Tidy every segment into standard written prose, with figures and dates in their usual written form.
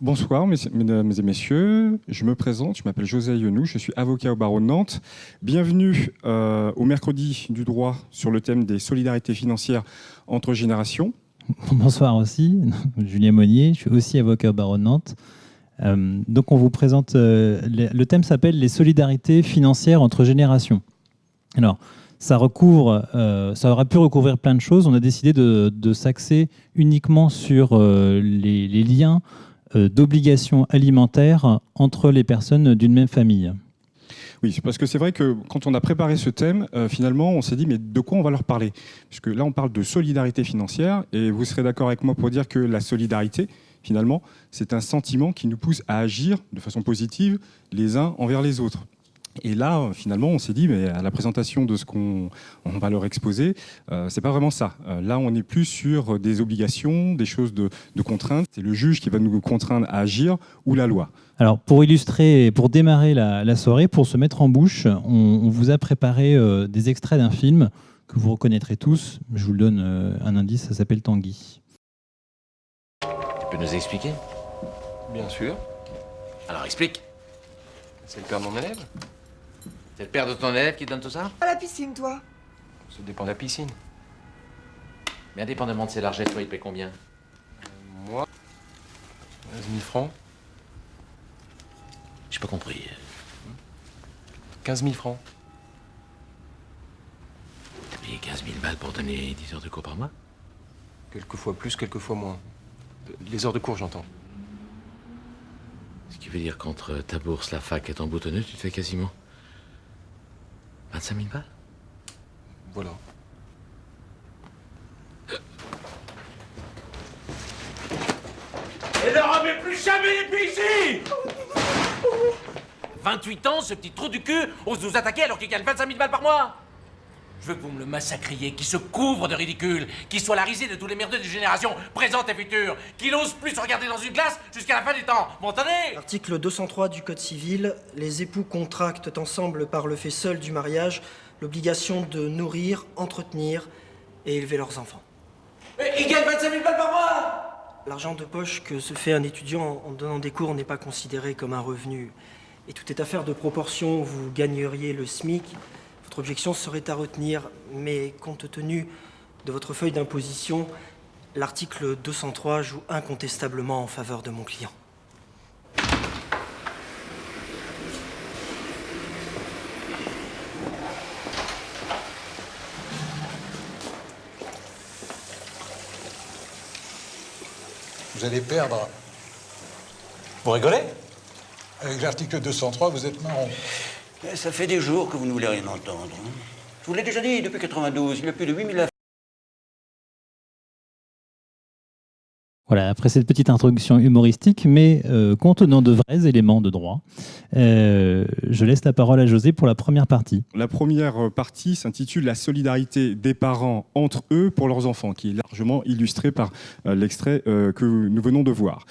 Bonsoir, mesdames et messieurs. Je me présente, je m'appelle José Yonou, je suis avocat au barreau de Nantes. Bienvenue au mercredi du droit sur le thème des solidarités financières entre générations. Bonsoir aussi, Julien Monnier, je suis aussi avocat au barreau de Nantes. Donc on vous présente, le thème s'appelle les solidarités financières entre générations. Alors, ça aurait pu recouvrir plein de choses. On a décidé de s'axer uniquement sur les liens d'obligations alimentaires entre les personnes d'une même famille. Oui, parce que c'est vrai que quand on a préparé ce thème, finalement, on s'est dit, mais de quoi on va leur parler? Puisque là, on parle de solidarité financière, et vous serez d'accord avec moi pour dire que la solidarité, finalement, c'est un sentiment qui nous pousse à agir de façon positive les uns envers les autres. Et là, finalement, on s'est dit, mais à la présentation de ce qu'on va leur exposer, c'est pas vraiment ça. Là, on est plus sur des obligations, des choses de contraintes. C'est le juge qui va nous contraindre à agir ou la loi. Alors, pour illustrer, pour démarrer la soirée, pour se mettre en bouche, on vous a préparé des extraits d'un film que vous reconnaîtrez tous. Je vous le donne un indice, ça s'appelle Tanguy. Tu peux nous expliquer? Bien sûr. Alors explique. C'est le père de mon élève. C'est le père de ton élève qui donne tout ça? À la piscine, toi. Ça dépend de la piscine. Mais indépendamment de ses largesses, toi, il paie combien? Moi, 15 000 francs. J'ai pas compris. 15 000 francs. T'as payé 15 000 balles pour donner 10 heures de cours par mois? Quelquefois plus, quelquefois moins. Les heures de cours, j'entends. Ce qui veut dire qu'entre ta bourse, la fac et ton boutonneux, tu te fais quasiment 25 000 balles? Voilà. Et ne remets plus jamais les pieds ici! 28 ans, ce petit trou du cul ose nous attaquer alors qu'il gagne 25 000 balles par mois! Je veux que vous me le massacriez, qu'il se couvre de ridicule, qu'il soit la risée de tous les merdeux des générations présentes et futures, qu'il n'ose plus se regarder dans une glace jusqu'à la fin des temps. Vous m'entendez? Article 203 du Code civil, les époux contractent ensemble par le fait seul du mariage l'obligation de nourrir, entretenir et élever leurs enfants. Mais il gagne 25 000 balles par mois! L'argent de poche que se fait un étudiant en donnant des cours n'est pas considéré comme un revenu. Et tout est affaire de proportion, vous gagneriez le SMIC. Votre objection serait à retenir, mais compte tenu de votre feuille d'imposition, l'article 203 joue incontestablement en faveur de mon client. Vous allez perdre. Vous rigolez? Avec l'article 203, vous êtes marron. Ça fait des jours que vous ne voulez rien entendre. Je vous l'ai déjà dit, depuis 92, il y a plus de 8000 affaires. Voilà, après cette petite introduction humoristique, mais contenant de vrais éléments de droit, je laisse la parole à José pour la première partie. La première partie s'intitule « La solidarité des parents entre eux pour leurs enfants », qui est largement illustrée par l'extrait que nous venons de voir.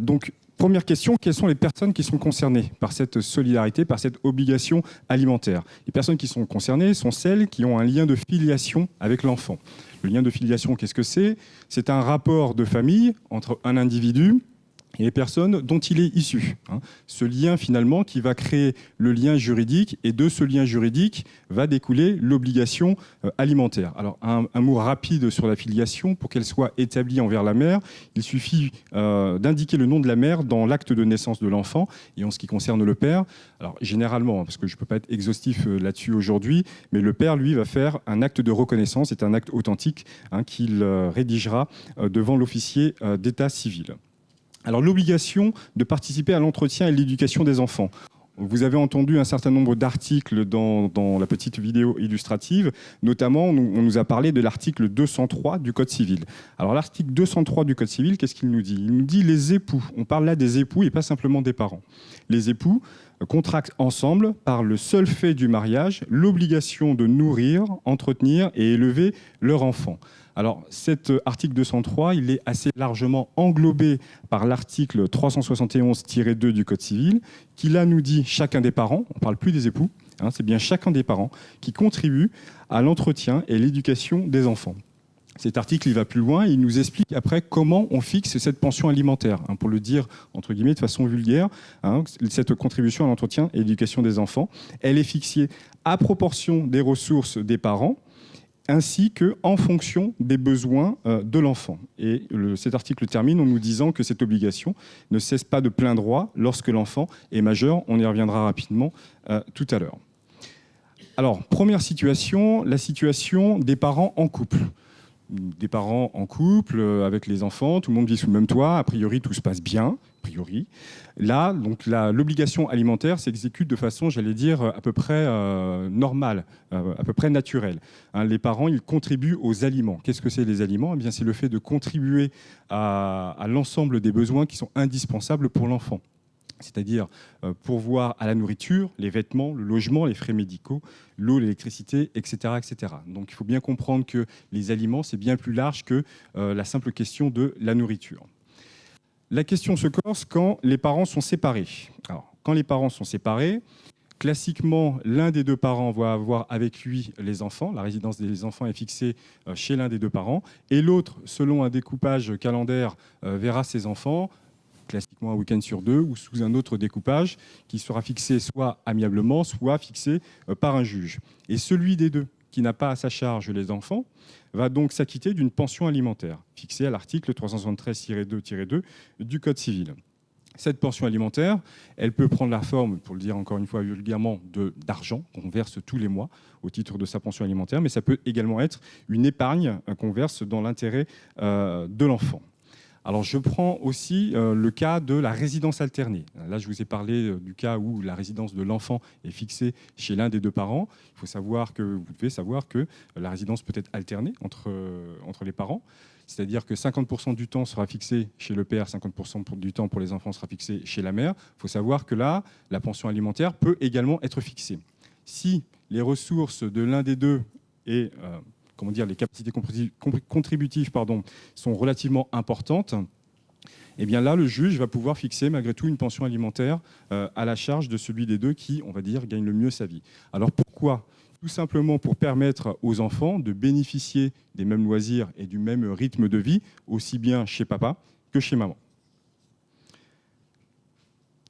Donc, première question, quelles sont les personnes qui sont concernées par cette solidarité, par cette obligation alimentaire? Les personnes qui sont concernées sont celles qui ont un lien de filiation avec l'enfant. Le lien de filiation, qu'est-ce que c'est? C'est un rapport de famille entre un individu et les personnes dont il est issu. Ce lien, finalement, qui va créer le lien juridique, et de ce lien juridique va découler l'obligation alimentaire. Alors, un mot rapide sur la filiation. Pour qu'elle soit établie envers la mère, il suffit d'indiquer le nom de la mère dans l'acte de naissance de l'enfant. Et en ce qui concerne le père, alors généralement, parce que je ne peux pas être exhaustif là-dessus aujourd'hui, mais le père, lui, va faire un acte de reconnaissance, c'est un acte authentique qu'il rédigera devant l'officier d'état civil. Alors, l'obligation de participer à l'entretien et l'éducation des enfants. Vous avez entendu un certain nombre d'articles dans la petite vidéo illustrative. Notamment, on nous a parlé de l'article 203 du Code civil. Alors, l'article 203 du Code civil, qu'est-ce qu'il nous dit? Il nous dit les époux. On parle là des époux et pas simplement des parents. Les époux contractent ensemble, par le seul fait du mariage, l'obligation de nourrir, entretenir et élever leur enfant. Alors, cet article 203, il est assez largement englobé par l'article 371-2 du Code civil, qui là nous dit chacun des parents, on ne parle plus des époux, c'est bien chacun des parents qui contribue à l'entretien et l'éducation des enfants. Cet article, il va plus loin, il nous explique après comment on fixe cette pension alimentaire. Pour le dire, entre guillemets, de façon vulgaire, cette contribution à l'entretien et l'éducation des enfants, elle est fixée à proportion des ressources des parents, ainsi qu'en fonction des besoins de l'enfant. Et cet article termine en nous disant que cette obligation ne cesse pas de plein droit lorsque l'enfant est majeur. On y reviendra rapidement tout à l'heure. Alors, première situation, la situation des parents en couple. Des parents en couple, avec les enfants, tout le monde vit sous le même toit, a priori tout se passe bien, a priori. Là, donc, l'obligation alimentaire s'exécute de façon, j'allais dire, à peu près normale, à peu près naturelle. Les parents, ils contribuent aux aliments. Qu'est-ce que c'est les aliments ? Eh bien, c'est le fait de contribuer à l'ensemble des besoins qui sont indispensables pour l'enfant. C'est-à-dire pourvoir à la nourriture, les vêtements, le logement, les frais médicaux, l'eau, l'électricité, etc., etc. Donc il faut bien comprendre que les aliments, c'est bien plus large que la simple question de la nourriture. La question se corse quand les parents sont séparés. Alors, quand les parents sont séparés, classiquement, l'un des deux parents va avoir avec lui les enfants. La résidence des enfants est fixée chez l'un des deux parents. Et l'autre, selon un découpage calendaire, verra ses enfants classiquement un week-end sur 2 ou sous un autre découpage qui sera fixé soit amiablement, soit fixé par un juge. Et celui des deux qui n'a pas à sa charge les enfants va donc s'acquitter d'une pension alimentaire fixée à l'article 373-2-2 du Code civil. Cette pension alimentaire, elle peut prendre la forme, pour le dire encore une fois vulgairement, d'argent qu'on verse tous les mois au titre de sa pension alimentaire, mais ça peut également être une épargne qu'on verse dans l'intérêt de l'enfant. Alors, je prends aussi le cas de la résidence alternée. Là, je vous ai parlé du cas où la résidence de l'enfant est fixée chez l'un des deux parents. Vous devez savoir que la résidence peut être alternée entre les parents. C'est-à-dire que 50% du temps sera fixé chez le père, 50% du temps pour les enfants sera fixé chez la mère. Il faut savoir que là, la pension alimentaire peut également être fixée. Si les ressources de l'un des deux et les capacités contributives sont relativement importantes, et bien là, le juge va pouvoir fixer malgré tout une pension alimentaire à la charge de celui des deux qui, on va dire, gagne le mieux sa vie. Alors pourquoi ? Tout simplement pour permettre aux enfants de bénéficier des mêmes loisirs et du même rythme de vie, aussi bien chez papa que chez maman.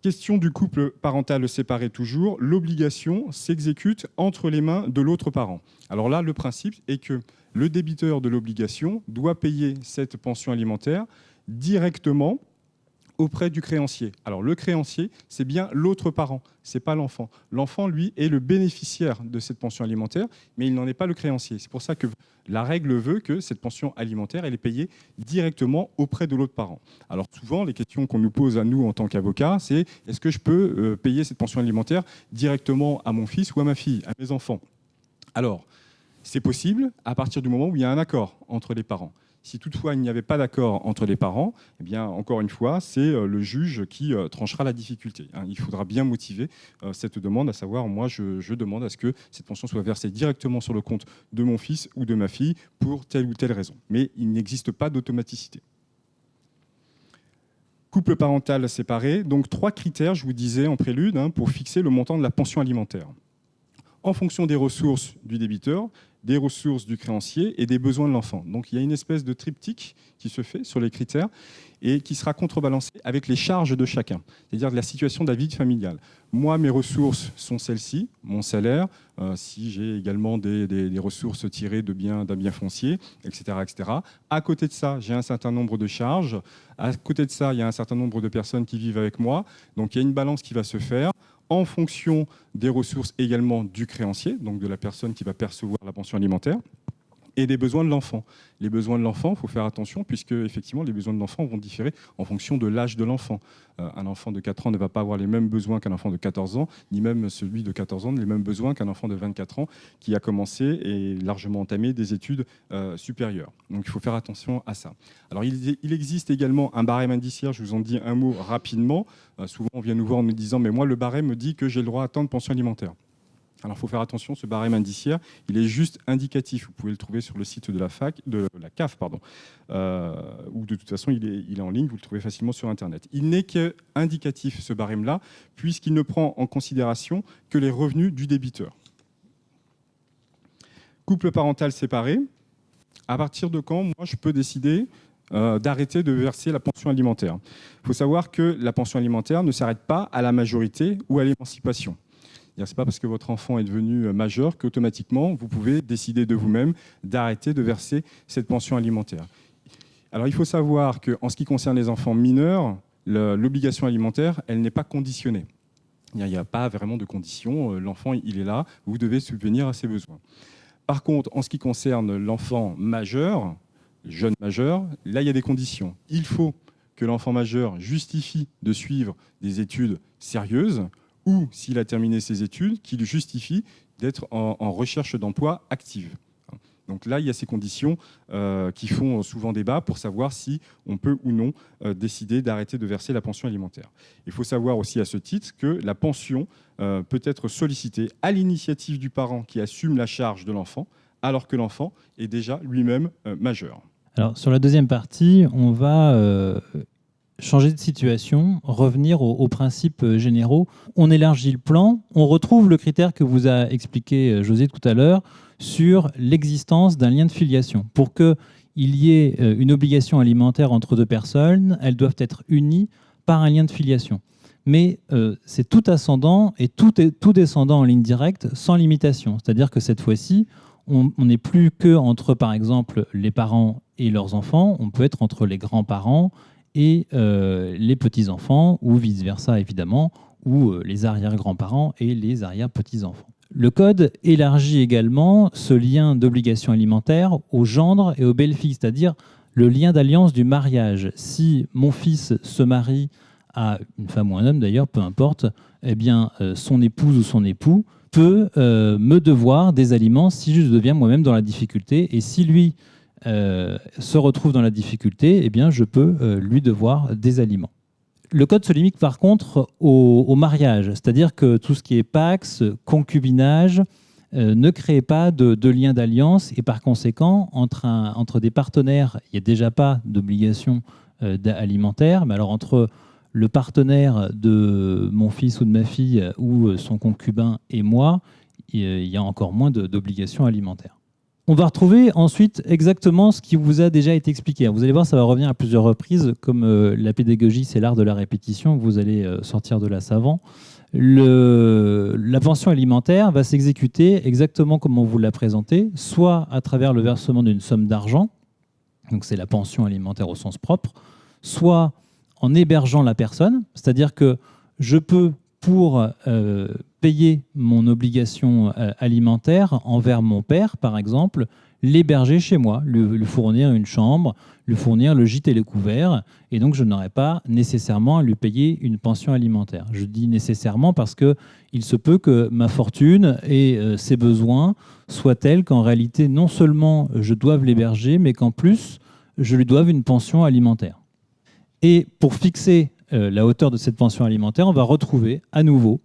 Question du couple parental séparé toujours, l'obligation s'exécute entre les mains de l'autre parent. Alors là, le principe est que le débiteur de l'obligation doit payer cette pension alimentaire directement auprès du créancier. Alors le créancier, c'est bien l'autre parent, c'est pas l'enfant. L'enfant, lui, est le bénéficiaire de cette pension alimentaire, mais il n'en est pas le créancier. C'est pour ça que la règle veut que cette pension alimentaire, elle est payée directement auprès de l'autre parent. Alors souvent, les questions qu'on nous pose à nous en tant qu'avocats, c'est est-ce que je peux payer cette pension alimentaire directement à mon fils ou à ma fille, à mes enfants ? Alors, c'est possible à partir du moment où il y a un accord entre les parents. Si toutefois il n'y avait pas d'accord entre les parents, eh bien, encore une fois, c'est le juge qui tranchera la difficulté. Il faudra bien motiver cette demande, à savoir, moi, je demande à ce que cette pension soit versée directement sur le compte de mon fils ou de ma fille pour telle ou telle raison. Mais il n'existe pas d'automaticité. Couple parental séparé, donc 3 critères, je vous disais en prélude, pour fixer le montant de la pension alimentaire. En fonction des ressources du débiteur, des ressources du créancier et des besoins de l'enfant. Donc il y a une espèce de triptyque qui se fait sur les critères et qui sera contrebalancé avec les charges de chacun, c'est-à-dire de la situation de la vie familiale. Moi, mes ressources sont celles-ci, mon salaire, si j'ai également des ressources tirées d'un bien foncier, etc., etc. À côté de ça, j'ai un certain nombre de charges. À côté de ça, il y a un certain nombre de personnes qui vivent avec moi. Donc il y a une balance qui va se faire en fonction des ressources également du créancier, donc de la personne qui va percevoir la pension alimentaire, et des besoins de l'enfant. Les besoins de l'enfant, il faut faire attention, puisque effectivement, les besoins de l'enfant vont différer en fonction de l'âge de l'enfant. Un enfant de 4 ans ne va pas avoir les mêmes besoins qu'un enfant de 14 ans, ni même celui de 14 ans les mêmes besoins qu'un enfant de 24 ans qui a commencé et largement entamé des études supérieures. Donc il faut faire attention à ça. Alors il existe également un barème indiciaire, je vous en dis un mot rapidement. Souvent on vient nous voir en nous disant « mais moi le barème me dit que j'ai le droit à tant de pension alimentaire ». Alors, il faut faire attention, ce barème indiciaire, il est juste indicatif. Vous pouvez le trouver sur le site de la CAF, ou de toute façon, il est en ligne, vous le trouvez facilement sur Internet. Il n'est qu'indicatif, ce barème-là, puisqu'il ne prend en considération que les revenus du débiteur. Couple parental séparé. À partir de quand, moi, je peux décider d'arrêter de verser la pension alimentaire? Il faut savoir que la pension alimentaire ne s'arrête pas à la majorité ou à l'émancipation. Ce n'est pas parce que votre enfant est devenu majeur qu'automatiquement, vous pouvez décider de vous-même d'arrêter de verser cette pension alimentaire. Alors, il faut savoir qu'en ce qui concerne les enfants mineurs, l'obligation alimentaire, elle n'est pas conditionnée. Il n'y a pas vraiment de condition. L'enfant, il est là, vous devez subvenir à ses besoins. Par contre, en ce qui concerne l'enfant majeur, jeune majeur, là, il y a des conditions. Il faut que l'enfant majeur justifie de suivre des études sérieuses ou, s'il a terminé ses études, qu'il justifie d'être en recherche d'emploi active. Donc là, il y a ces conditions qui font souvent débat pour savoir si on peut ou non décider d'arrêter de verser la pension alimentaire. Il faut savoir aussi à ce titre que la pension peut être sollicitée à l'initiative du parent qui assume la charge de l'enfant, alors que l'enfant est déjà lui-même majeur. Alors, sur la deuxième partie, on va changer de situation, revenir aux principes généraux. On élargit le plan, on retrouve le critère que vous a expliqué José tout à l'heure sur l'existence d'un lien de filiation. Pour qu'il y ait une obligation alimentaire entre deux personnes, elles doivent être unies par un lien de filiation. Mais c'est tout ascendant et tout descendant en ligne directe sans limitation. C'est-à-dire que cette fois-ci, on n'est plus que entre, par exemple, les parents et leurs enfants, on peut être entre les grands-parents et les petits-enfants, ou vice-versa évidemment, ou les arrière-grands-parents et les arrière-petits-enfants. Le Code élargit également ce lien d'obligation alimentaire aux gendres et aux belles-filles, c'est-à-dire le lien d'alliance du mariage. Si mon fils se marie à une femme ou un homme d'ailleurs, peu importe, eh bien, son épouse ou son époux peut me devoir des aliments si je deviens moi-même dans la difficulté. Et si lui se retrouve dans la difficulté, eh bien, je peux lui devoir des aliments. Le Code se limite par contre au mariage, c'est-à-dire que tout ce qui est pax, concubinage, ne crée pas de lien d'alliance et par conséquent, entre des partenaires, il n'y a déjà pas d'obligation alimentaire, mais alors entre le partenaire de mon fils ou de ma fille ou son concubin et moi, il y a encore moins d'obligations alimentaires. On va retrouver ensuite exactement ce qui vous a déjà été expliqué. Vous allez voir, ça va revenir à plusieurs reprises. Comme la pédagogie, c'est l'art de la répétition, vous allez sortir de là savant. La pension alimentaire va s'exécuter exactement comme on vous l'a présenté, soit à travers le versement d'une somme d'argent, donc c'est la pension alimentaire au sens propre, soit en hébergeant la personne, c'est-à-dire que je peux, pour payer mon obligation alimentaire envers mon père, par exemple, l'héberger chez moi, lui fournir une chambre, lui fournir le gîte et les couverts, et donc je n'aurai pas nécessairement à lui payer une pension alimentaire. Je dis nécessairement parce qu'il se peut que ma fortune et ses besoins soient tels qu'en réalité, non seulement je doive l'héberger, mais qu'en plus, je lui doive une pension alimentaire. Et pour fixer la hauteur de cette pension alimentaire, on va retrouver à nouveau,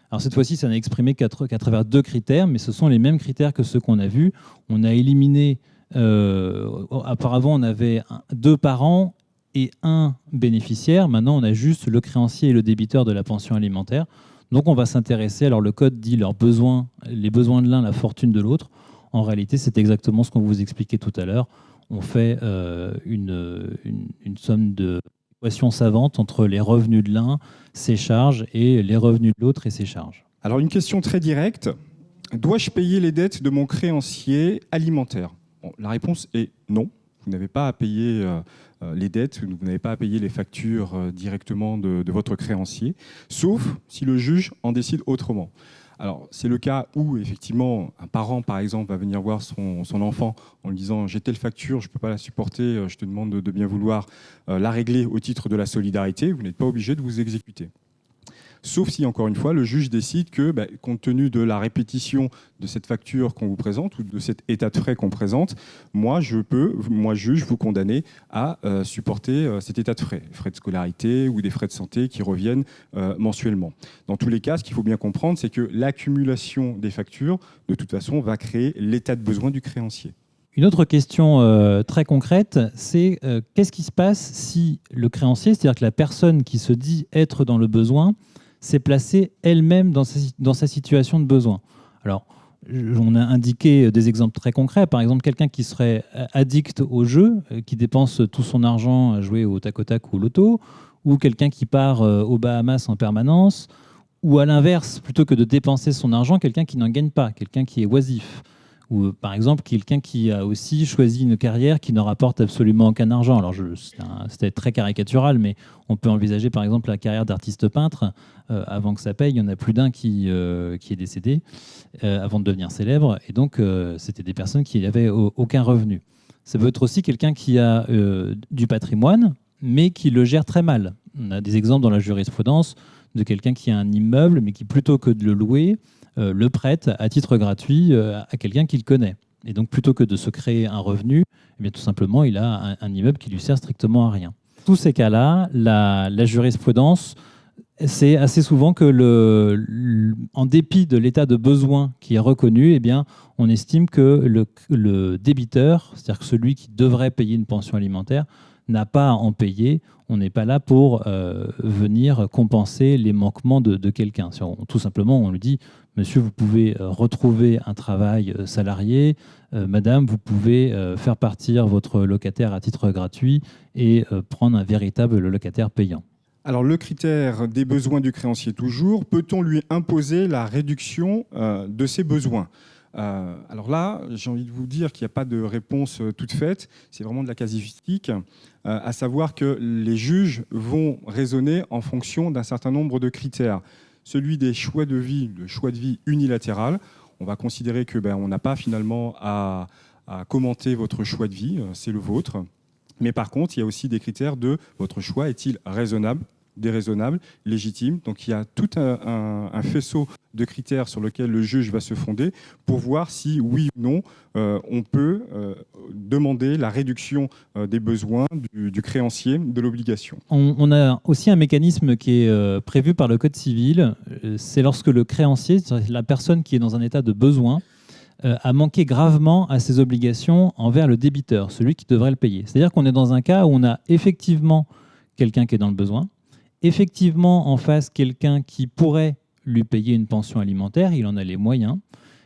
alors cette fois-ci, ça n'est exprimé qu'à travers deux critères, mais ce sont les mêmes critères que ceux qu'on a vus. On a éliminé, auparavant, on avait deux parents et un bénéficiaire. Maintenant, on a juste le créancier et le débiteur de la pension alimentaire. Donc, on va s'intéresser, alors le Code dit leurs besoins, les besoins de l'un, la fortune de l'autre. En réalité, c'est exactement ce qu'on vous expliquait tout à l'heure. On fait une somme de équation savante entre les revenus de l'un, ses charges, et les revenus de l'autre et ses charges. Alors une question très directe, dois-je payer les dettes de mon créancier alimentaire? La réponse est non, vous n'avez pas à payer les dettes, vous n'avez pas à payer les factures directement de votre créancier, sauf si le juge en décide autrement. Alors, c'est le cas où, effectivement, un parent, par exemple, va venir voir son enfant en lui disant « j'ai telle facture, je ne peux pas la supporter, je te demande de bien vouloir la régler au titre de la solidarité », vous n'êtes pas obligé de vous exécuter. Sauf si, encore une fois, le juge décide que, compte tenu de la répétition de cette facture qu'on vous présente ou de cet état de frais qu'on présente, moi, juge, vous condamner à supporter cet état de frais de scolarité ou des frais de santé qui reviennent mensuellement. Dans tous les cas, ce qu'il faut bien comprendre, c'est que l'accumulation des factures, de toute façon, va créer l'état de besoin du créancier. Une autre question très concrète, c'est qu'est-ce qui se passe si le créancier, c'est-à-dire que la personne qui se dit être dans le besoin, s'est placée elle-même dans sa situation de besoin. Alors, On a indiqué des exemples très concrets. Par exemple, quelqu'un qui serait addict au jeu, qui dépense tout son argent à jouer au tac-au-tac ou au loto, ou quelqu'un qui part aux Bahamas en permanence, ou à l'inverse, plutôt que de dépenser son argent, quelqu'un qui n'en gagne pas, quelqu'un qui est oisif. Ou par exemple, quelqu'un qui a aussi choisi une carrière qui ne rapporte absolument aucun argent. Alors, c'était très caricatural, mais on peut envisager par exemple la carrière d'artiste peintre. Avant que ça paye, il y en a plus d'un qui est décédé avant de devenir célèbre. Et donc, c'était des personnes qui n'avaient aucun revenu. Ça peut être aussi quelqu'un qui a du patrimoine, mais qui le gère très mal. On a des exemples dans la jurisprudence de quelqu'un qui a un immeuble, mais qui, plutôt que de le louer, le prête à titre gratuit à quelqu'un qu'il connaît. Et donc, plutôt que de se créer un revenu, eh bien, tout simplement, il a un immeuble qui lui sert strictement à rien. Tous ces cas-là, la jurisprudence, c'est assez souvent que, en dépit de l'état de besoin qui est reconnu, eh bien, on estime que le débiteur, c'est-à-dire que celui qui devrait payer une pension alimentaire, n'a pas à en payer. On n'est pas là pour venir compenser les manquements de quelqu'un. Tout simplement, on lui dit « Monsieur, vous pouvez retrouver un travail salarié. Madame, vous pouvez faire partir votre locataire à titre gratuit et prendre un véritable locataire payant. » Alors, le critère des besoins du créancier toujours, peut-on lui imposer la réduction de ses besoins ? Alors là, j'ai envie de vous dire qu'il n'y a pas de réponse toute faite, c'est vraiment de la casuistique, à savoir que les juges vont raisonner en fonction d'un certain nombre de critères. Celui des choix de vie, le choix de vie unilatéral, on va considérer que on n'a pas finalement à commenter votre choix de vie, c'est le vôtre. Mais par contre, il y a aussi des critères de votre choix est-il raisonnable, déraisonnable, légitime. Donc il y a tout un faisceau de critères sur lequel le juge va se fonder pour voir si, oui ou non, on peut demander la réduction des besoins du créancier de l'obligation. On a aussi un mécanisme qui est prévu par le Code civil. C'est lorsque le créancier, c'est la personne qui est dans un état de besoin, a manqué gravement à ses obligations envers le débiteur, celui qui devrait le payer. C'est-à-dire qu'on est dans un cas où on a effectivement quelqu'un qui est dans le besoin, effectivement en face quelqu'un qui pourrait lui payer une pension alimentaire, il en a les moyens,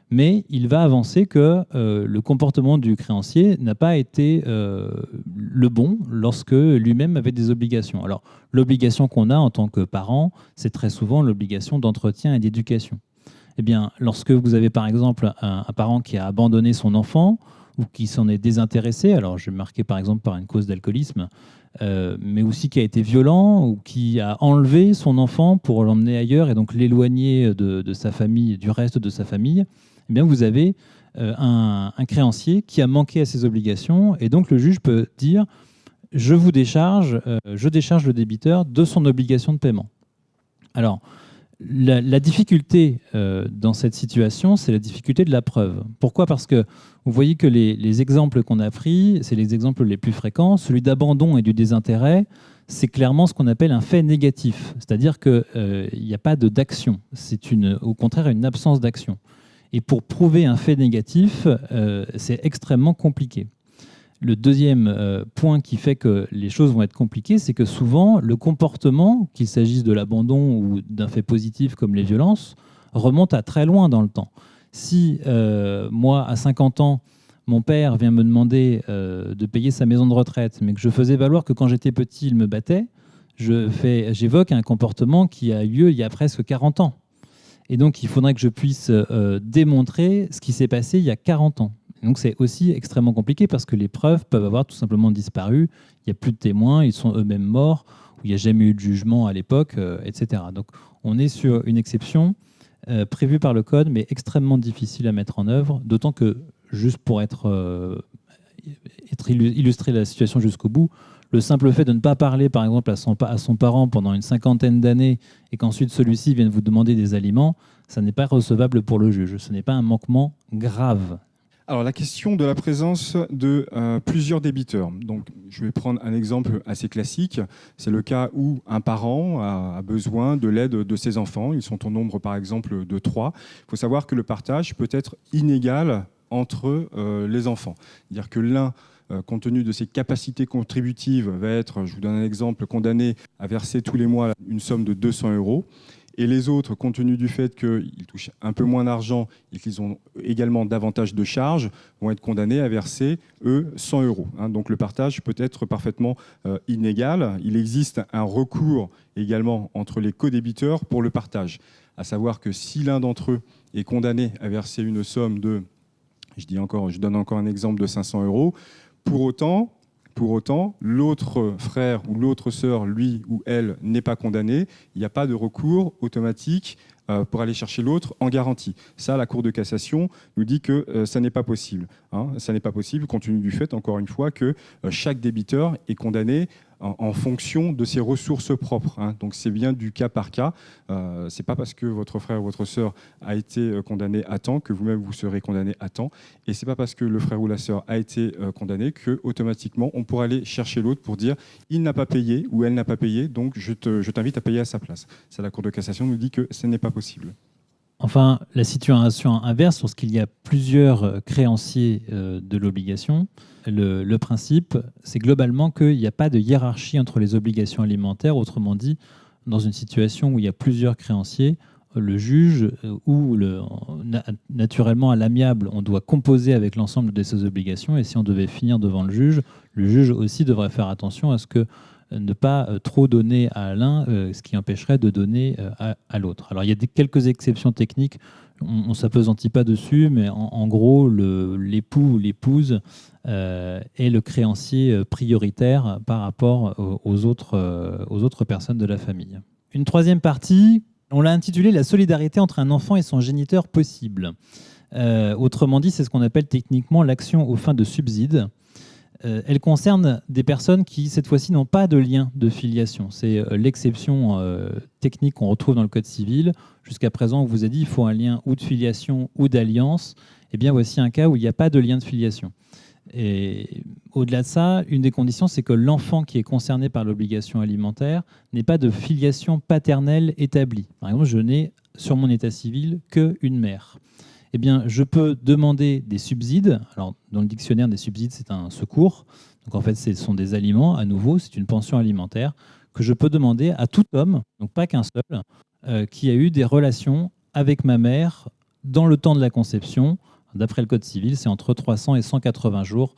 mais il va avancer que le comportement du créancier n'a pas été le bon lorsque lui-même avait des obligations. Alors, l'obligation qu'on a en tant que parent, c'est très souvent l'obligation d'entretien et d'éducation. Eh bien, lorsque vous avez par exemple un parent qui a abandonné son enfant ou qui s'en est désintéressé, alors je vais marquer par exemple par une cause d'alcoolisme, mais aussi qui a été violent ou qui a enlevé son enfant pour l'emmener ailleurs et donc l'éloigner de sa famille, du reste de sa famille, eh bien vous avez un créancier qui a manqué à ses obligations et donc le juge peut dire je décharge le débiteur de son obligation de paiement. Alors, la difficulté dans cette situation, c'est la difficulté de la preuve. Pourquoi ? Parce que vous voyez que les exemples qu'on a pris, c'est les exemples les plus fréquents. Celui d'abandon et du désintérêt, c'est clairement ce qu'on appelle un fait négatif. C'est-à-dire qu'il n'y a pas d'action. C'est au contraire une absence d'action. Et pour prouver un fait négatif, c'est extrêmement compliqué. Le deuxième point qui fait que les choses vont être compliquées, c'est que souvent, le comportement, qu'il s'agisse de l'abandon ou d'un fait positif comme les violences, remonte à très loin dans le temps. Si moi, à 50 ans, mon père vient me demander de payer sa maison de retraite, mais que je faisais valoir que quand j'étais petit, il me battait, j'évoque un comportement qui a eu lieu il y a presque 40 ans. Et donc, il faudrait que je puisse démontrer ce qui s'est passé il y a 40 ans. Donc c'est aussi extrêmement compliqué parce que les preuves peuvent avoir tout simplement disparu, il n'y a plus de témoins, ils sont eux-mêmes morts, ou il n'y a jamais eu de jugement à l'époque, etc. Donc on est sur une exception prévue par le Code, mais extrêmement difficile à mettre en œuvre, d'autant que, juste pour illustrer la situation jusqu'au bout, le simple fait de ne pas parler, par exemple, à son parent pendant une 50aine d'années et qu'ensuite celui-ci vienne vous demander des aliments, ça n'est pas recevable pour le juge, ce n'est pas un manquement grave. Alors, la question de la présence de plusieurs débiteurs. Donc, je vais prendre un exemple assez classique. C'est le cas où un parent a besoin de l'aide de ses enfants. Ils sont au nombre, par exemple, de 3. Il faut savoir que le partage peut être inégal entre les enfants. C'est-à-dire que l'un, compte tenu de ses capacités contributives, va être, je vous donne un exemple, condamné à verser tous les mois une somme de 200 €. et les autres, compte tenu du fait qu'ils touchent un peu moins d'argent et qu'ils ont également davantage de charges, vont être condamnés à verser, eux, 100 €. Donc le partage peut être parfaitement inégal. Il existe un recours également entre les co-débiteurs pour le partage, à savoir que si l'un d'entre eux est condamné à verser une somme de, je donne encore un exemple de 500 €, pour autant, l'autre frère ou l'autre sœur, lui ou elle, n'est pas condamné. Il n'y a pas de recours automatique pour aller chercher l'autre en garantie. Ça, la Cour de cassation nous dit que ça n'est pas possible. Ça n'est pas possible compte tenu du fait, encore une fois, que chaque débiteur est condamné en fonction de ses ressources propres. Donc c'est bien du cas par cas. C'est pas parce que votre frère ou votre sœur a été condamné à temps que vous-même vous serez condamné à temps. Et c'est pas parce que le frère ou la sœur a été condamné que automatiquement on pourra aller chercher l'autre pour dire il n'a pas payé ou elle n'a pas payé, donc je t'invite à payer à sa place. Ça, la Cour de cassation nous dit que ce n'est pas possible. Enfin, la situation inverse, lorsqu'il y a plusieurs créanciers de l'obligation, le principe, c'est globalement qu'il n'y a pas de hiérarchie entre les obligations alimentaires. Autrement dit, dans une situation où il y a plusieurs créanciers, le juge, naturellement à l'amiable, on doit composer avec l'ensemble de ces obligations. Et si on devait finir devant le juge aussi devrait faire attention à ce que ne pas trop donner à l'un, ce qui empêcherait de donner à l'autre. Alors il y a quelques exceptions techniques, on ne s'appesantit pas dessus, mais en gros, l'époux ou l'épouse est le créancier prioritaire par rapport aux autres personnes de la famille. Une troisième partie, on l'a intitulée « La solidarité entre un enfant et son géniteur possible ». Autrement dit, c'est ce qu'on appelle techniquement l'action aux fins de subside. Elle concerne des personnes qui, cette fois-ci, n'ont pas de lien de filiation. C'est l'exception technique qu'on retrouve dans le Code civil. Jusqu'à présent, on vous a dit qu'il faut un lien ou de filiation ou d'alliance. Eh bien, voici un cas où il n'y a pas de lien de filiation. Et au-delà de ça, une des conditions, c'est que l'enfant qui est concerné par l'obligation alimentaire n'ait pas de filiation paternelle établie. Par exemple, je n'ai sur mon état civil qu'une mère. Eh bien, je peux demander des subsides. Alors, dans le dictionnaire des subsides, c'est un secours. Donc, en fait, ce sont des aliments. À nouveau, c'est une pension alimentaire que je peux demander à tout homme, donc pas qu'un seul, qui a eu des relations avec ma mère dans le temps de la conception. D'après le Code civil, c'est entre 300 et 180 jours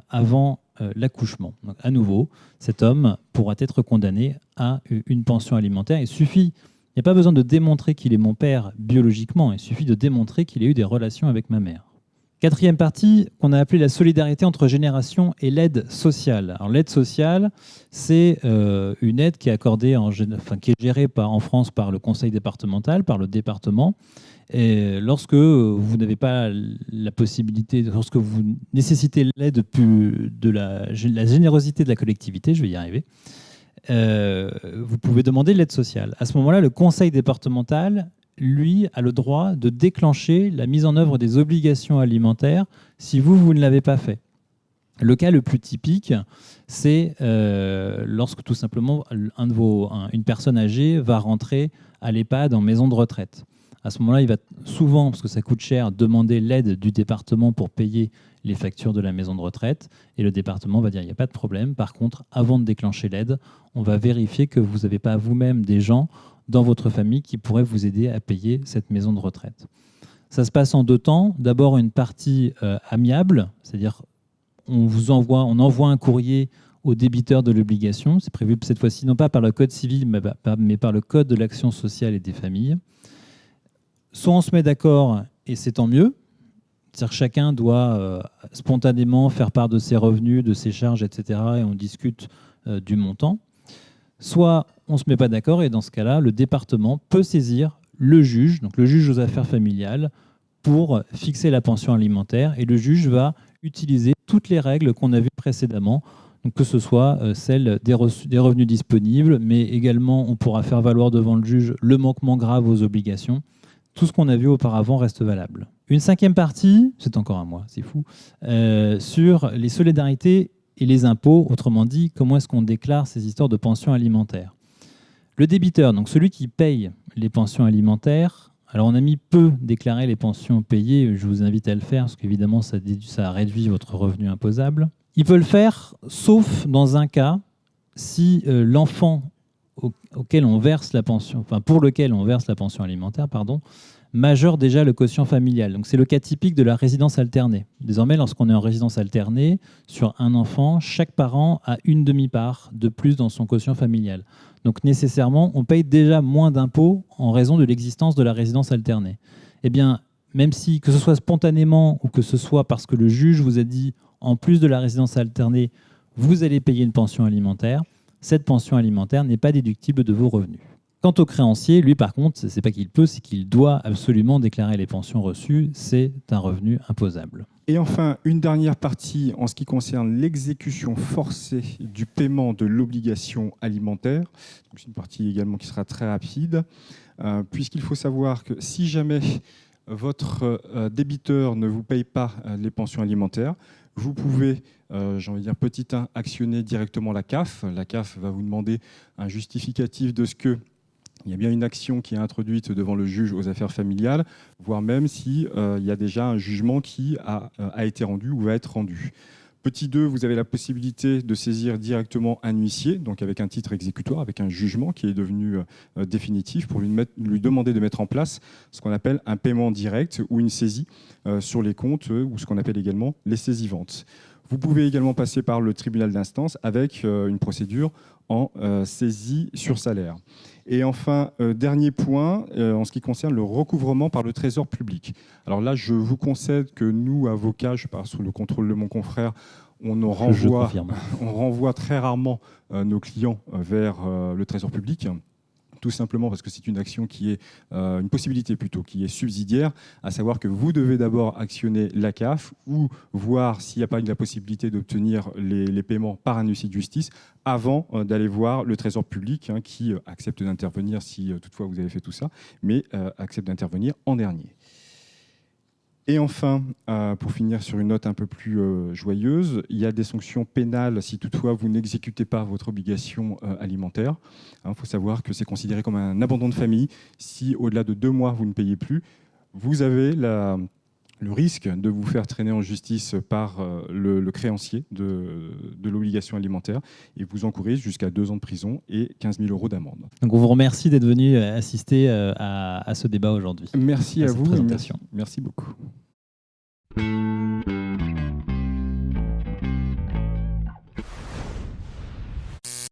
avant l'accouchement. Donc, à nouveau, cet homme pourra être condamné à une pension alimentaire. Il suffit... Il n'y a pas besoin de démontrer qu'il est mon père biologiquement, il suffit de démontrer qu'il a eu des relations avec ma mère. Quatrième partie, qu'on a appelée la solidarité entre générations et l'aide sociale. Alors l'aide sociale, c'est une aide qui est accordée, qui est gérée en France par le conseil départemental, par le département. Et lorsque vous n'avez pas la possibilité, lorsque vous nécessitez l'aide de la générosité de la collectivité, je vais y arriver, vous pouvez demander l'aide sociale. À ce moment-là, le conseil départemental, lui, a le droit de déclencher la mise en œuvre des obligations alimentaires si vous ne l'avez pas fait. Le cas le plus typique, c'est lorsque tout simplement une personne âgée va rentrer à l'EHPAD en maison de retraite. À ce moment-là, il va souvent, parce que ça coûte cher, demander l'aide du département pour payer les factures de la maison de retraite. Et le département va dire, il n'y a pas de problème. Par contre, avant de déclencher l'aide, on va vérifier que vous n'avez pas vous-même des gens dans votre famille qui pourraient vous aider à payer cette maison de retraite. Ça se passe en deux temps. D'abord, une partie amiable, c'est-à-dire on envoie un courrier au débiteur de l'obligation. C'est prévu cette fois-ci non pas par le Code civil, mais par le Code de l'action sociale et des familles. Soit on se met d'accord et c'est tant mieux, c'est-à-dire que chacun doit spontanément faire part de ses revenus, de ses charges, etc. et on discute du montant. Soit on ne se met pas d'accord et dans ce cas-là, le département peut saisir le juge, donc le juge aux affaires familiales, pour fixer la pension alimentaire et le juge va utiliser toutes les règles qu'on a vues précédemment, donc que ce soit celle des revenus disponibles, mais également on pourra faire valoir devant le juge le manquement grave aux obligations. Tout ce qu'on a vu auparavant reste valable. Une cinquième partie, c'est encore à moi, c'est fou, sur les solidarités et les impôts, autrement dit, comment est-ce qu'on déclare ces histoires de pensions alimentaires. Le débiteur, donc celui qui paye les pensions alimentaires, alors on a mis peu déclarer les pensions payées, je vous invite à le faire, parce qu'évidemment ça réduit votre revenu imposable. Il peut le faire, sauf dans un cas, si l'enfant auquel on verse la pension, enfin pour lequel on verse la pension alimentaire, majore déjà le quotient familial. Donc c'est le cas typique de la résidence alternée. Désormais, lorsqu'on est en résidence alternée, sur un enfant, chaque parent a une demi-part de plus dans son quotient familial. Donc nécessairement, on paye déjà moins d'impôts en raison de l'existence de la résidence alternée. Eh bien, même si, que ce soit spontanément ou que ce soit parce que le juge vous a dit, en plus de la résidence alternée, vous allez payer une pension alimentaire, cette pension alimentaire n'est pas déductible de vos revenus. Quant au créancier, lui, par contre, c'est pas qu'il peut, c'est qu'il doit absolument déclarer les pensions reçues. C'est un revenu imposable. Et enfin, une dernière partie en ce qui concerne l'exécution forcée du paiement de l'obligation alimentaire. Donc, c'est une partie également qui sera très rapide, puisqu'il faut savoir que si jamais votre débiteur ne vous paye pas les pensions alimentaires, vous pouvez, j'ai envie de dire, petit 1, actionner directement la CAF. La CAF va vous demander un justificatif de ce que il y a bien une action qui est introduite devant le juge aux affaires familiales, voire même s'il y a déjà un jugement qui a été rendu ou va être rendu. Petit 2, vous avez la possibilité de saisir directement un huissier, donc avec un titre exécutoire, avec un jugement qui est devenu définitif, pour lui demander de mettre en place ce qu'on appelle un paiement direct ou une saisie sur les comptes, ou ce qu'on appelle également les saisies-ventes. Vous pouvez également passer par le tribunal d'instance avec une procédure en saisie sur salaire. Et enfin, dernier point, en ce qui concerne le recouvrement par le Trésor public. Alors là, je vous concède que nous, avocats, je parle sous le contrôle de mon confrère, on renvoie très rarement nos clients vers le Trésor public. Tout simplement parce que c'est une action qui est une possibilité plutôt qui est subsidiaire, à savoir que vous devez d'abord actionner la CAF ou voir s'il n'y a pas la possibilité d'obtenir les paiements par un huissier de justice avant d'aller voir le Trésor public qui accepte d'intervenir si toutefois vous avez fait tout ça, mais accepte d'intervenir en dernier. Et enfin, pour finir sur une note un peu plus joyeuse, il y a des sanctions pénales si toutefois vous n'exécutez pas votre obligation alimentaire. Il faut savoir que c'est considéré comme un abandon de famille. Si au-delà de 2 mois, vous ne payez plus, vous avez le risque de vous faire traîner en justice par le créancier de l'obligation alimentaire et vous encourez jusqu'à 2 ans de prison et 15 000 € d'amende. Donc on vous remercie d'être venu assister à ce débat aujourd'hui. Merci à vous. Présentation. Merci beaucoup.